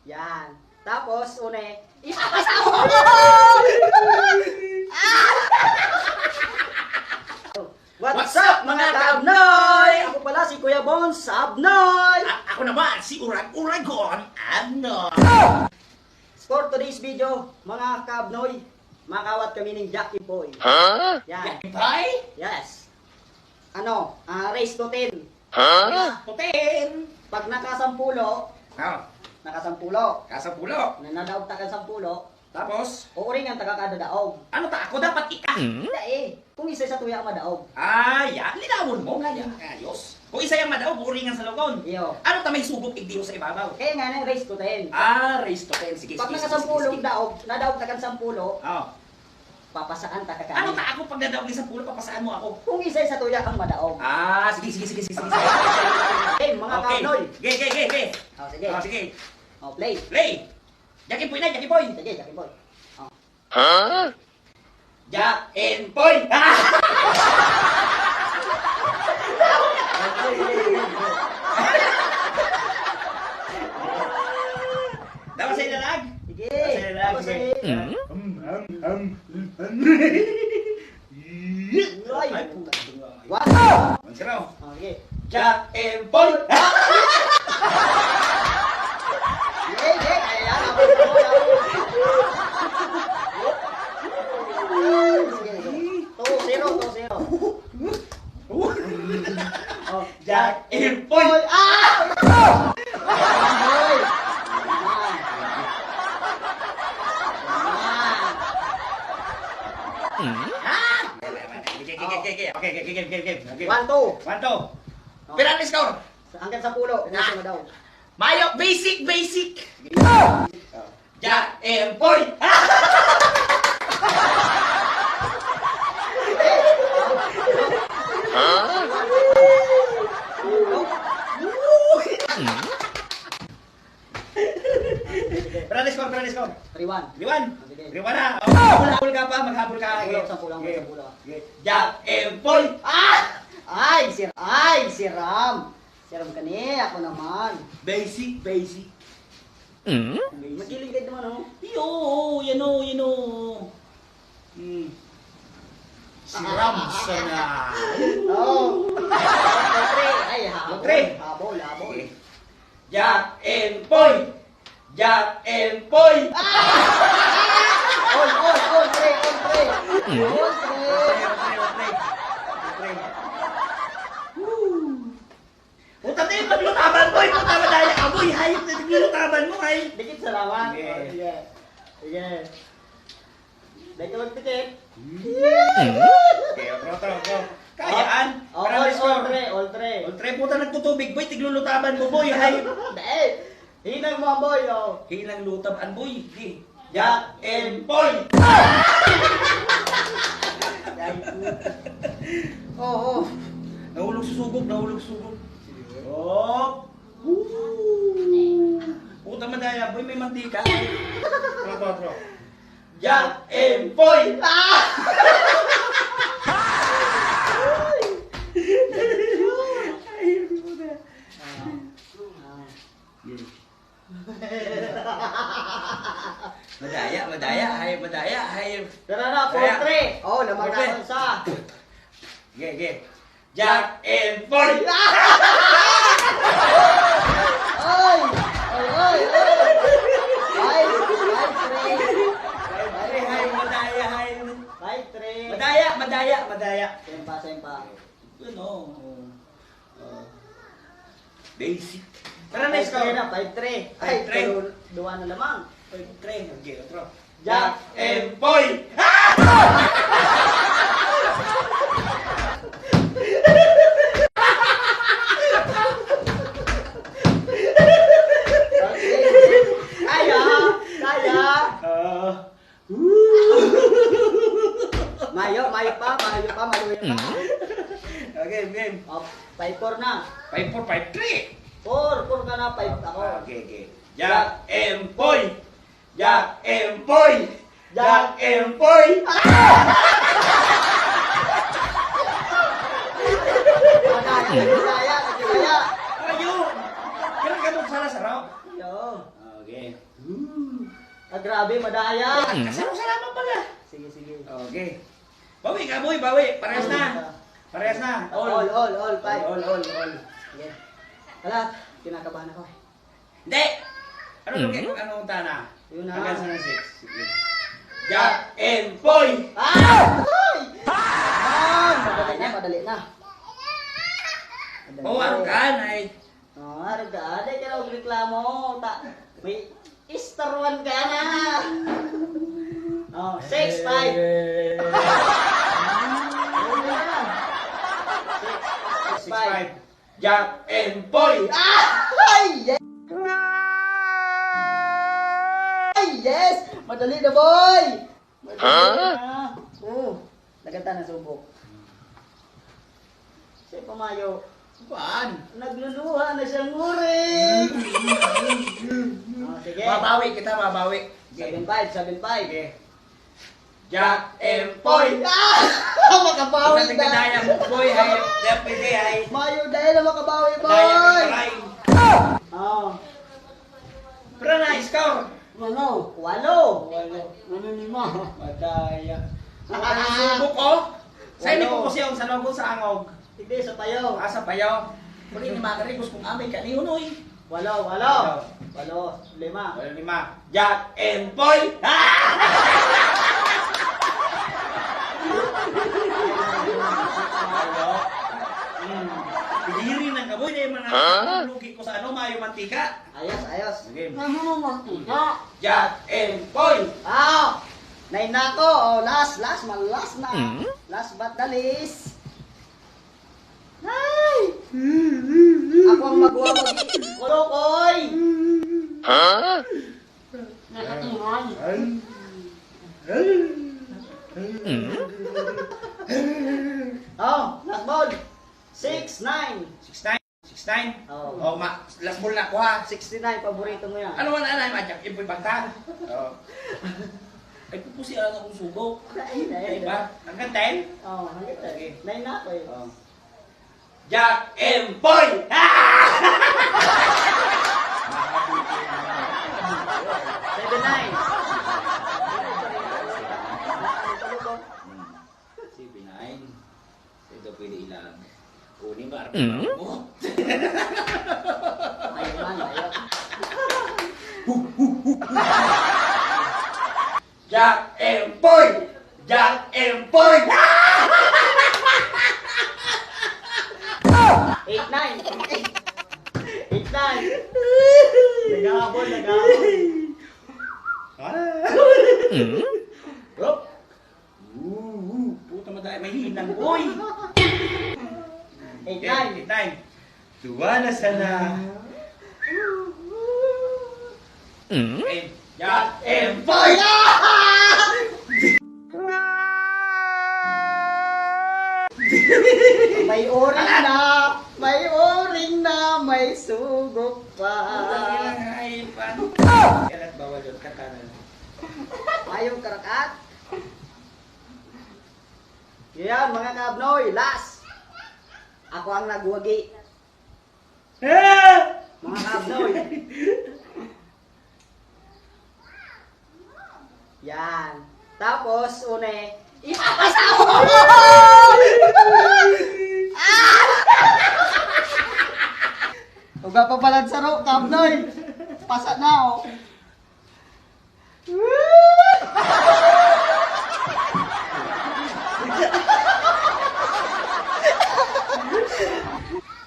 Yan. Tapos, une, ipapasaw! What's up mga Abnoy? Ako pala si Kuya Bones, Abnoy! At ako naman, si Uragon Abnoy! For today's video, mga Kabnoy, makawat kami ng Jackie Boy. Yan. Bye! Yes. Ano, race to 10. Putin! Pag nakasampulo, Kasampulo! nanadaog taga sampulo, Tapos, uuring ang taga kada daog. ano ta? Ako dapat ika! Hindi kung isa sa tuya ang madaog. Yan. Linawon mo. Yan. Ayos. Kung isa yung madaw, buringan sa logon. Iyo. Ano ta may sugok igdiyo sa ibabaw? Kaya nga nang race to 10. Race to 10. Sige, Pag sige, nakasampulong sige. daog, nadaog taga sampulo, Oh. papasaan taga Ano kani. ta? Ako pag nadaog ni sa pulo, papasaan mo ako. Kung isa sa tuya ang madaog. Sige. Okay, mga Kabnoy. Ge. Oh, sige. Sige. Oh, play. Play! Jackie Boy na, Jackie Boy! Sige, Jackie Boy. Oh. Jack and Boy! Dapat sa ilalag? Sige. Sige, Tapos sige. sige. Ay. What? Mansiraw. Oh, sige. Jack and Boy! Sige, sige. Kaya yan. Sige, sige. 2-0. Oh, Jack and Boy! Boy. Okay. 1-2. 1-2. Pero ang score? Hanggang sa pulo. Nasa mo daw. Mayo, basic. Jack and Boy! Pero ang score? 3-1. Liwan! Sige. Liwan na! Maghabol ka pa, maghabol ka. Pulo. Jack and Boy! Ay, si Ram. Si Ram kani, ako naman. Basic. Magiling kayo naman, oh. Yan o. Si Ramson na. Oh. Ay, Tre. habol. Jack and Boy! Jack and Boy! On, tre. Puta tayo, maglutaban mo! Puta madaya ka mo! Hayop na naglutaban mo! Dikit salamat. Sige. Sige. Dahil ka magtikit. Okay, otro. Kayaan! All tre. Ultre, puta nagtutubig boy! Tiglulutaban mo boy! Hayop! Dahil. Hinang mo ang boy, oh. Hilang lutaban boy! Di! Jack and Boy! Oo. Nahulog susugok! Yup! Puta madaya boy! May mantika! Otro. Jack and Boy! Madaya, hayop. Tara na, 4-3. Oh, lamang Okay. na sa. Ge. Jack and Boy! Ay! Ay, 5-3. Madaya. Sempa. Ano? Basic. Tara na, 5-3 score. na, 5-3. 5-3. Duwa na lamang. Okay, otro. Jack and Boy! Kaya. Mayo pa. Okay, game. Oh, 5-4 na. 5-4, 5-3. 4 ka na, 5 ako. Okay. Jack and Boy! Jack and Boy! Kaya. Ayo! Kailan ka doon sa Lazaro? Yo. Okay. Grabe, madaya. Salamat pala. Sige, sige. Okay. Bawi ka, boy, bawi. Parehas na. Parehas na. All, five. All. Sige. Kalat, kinakabahan ako. Hindi! Ano lagi kung anong tana? Yun na. Hanggang sa 6. Sige. Jack and Poy! Ah! Madali na. Mawaro ka, nay. Mawaro ka. Hindi ka na reklamo. May Easter 1 ka na. 6, 5. 6-5. Jack and Poy! Yes! Yes! Madali na, boy! Madali na. Naganda na subok. Si Pamayo. Saan? Nagluluha na siyang nguring. Sige. Mabawi kita, mabawi. 7-5. Okay. Jack and Poy! Makabawi Tingnan na. daya mo, Poy. Hayop. Deputy, ay. Mayo dahil na makabawi, boy. Daya ka try. Pero na-score. Ano? 8. Ano ni mo? Madaya. Subok ko. Sa hindi ko siya sa logo sa angog. Hindi, sa payo. Asa payaw. Kuli ni Makarigos kung amay kanihunoy. 8. 5. 5. Jack and Poy! Pilirin ng kaboy na yung mga lugi ko sa ano, mayo mantika. Ayos. Okay. Mantika. Jack and Poy! Nain na ako. Last na. Last but the least. Nay! Ako ang magawa mag-ulokoy. Nakatingan. Last ball. 6-9. 6-9. Oh. Last ball na ko ha. 69, paborito mo yan. Ano man na ma Jack and Poy bangka? Ay pupusi alam akong sugo. Diba? Hanggang 10? Hanggang Okay. 9 na ako eh. Jack and Poy! 7-9. Ito pwede ilang. Kunin ba? Ayaw. Jack and Poy! Jack and Poy! 8-9. Naghahabol. Puta madaya, may hinang boy! 8-9. 8-9. Tuwa na sana. Jack and Poy! May oring na, may sugok pa. Kalat bawal yun, katanan. Ayong karakat. Yan, mga kabnoy, last. Ako ang nagwagi. Mga kabnoy. Yan. Tapos, une, ipapasaw! Huwag pa pala sa ro, kabnoy. Pasa na, oh.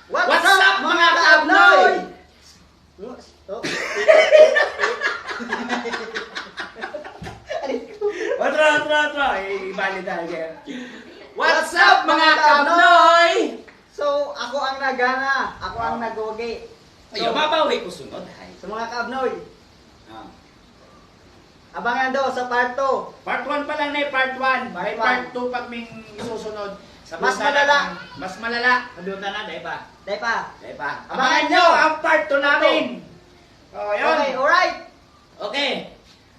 What's up, mga kabnoy? Otro. Ibalik tayo. What's up, mga kabnoy? So, ako ang nagana. Ako ang nagwagi. Ayaw, babawi ko sunod. Sa mga kabnoy, abangan daw sa part 2. Part 1 pa lang na part 1. May part 2 pag may isusunod. Mas malala. Mas malala. Sabihan na, dahil pa. Dahil pa. Abangan nyo ang part 2 namin. Yun. Okay, alright. Okay.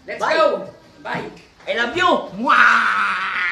Let's Bye. go. Bye. I love you. Mwah!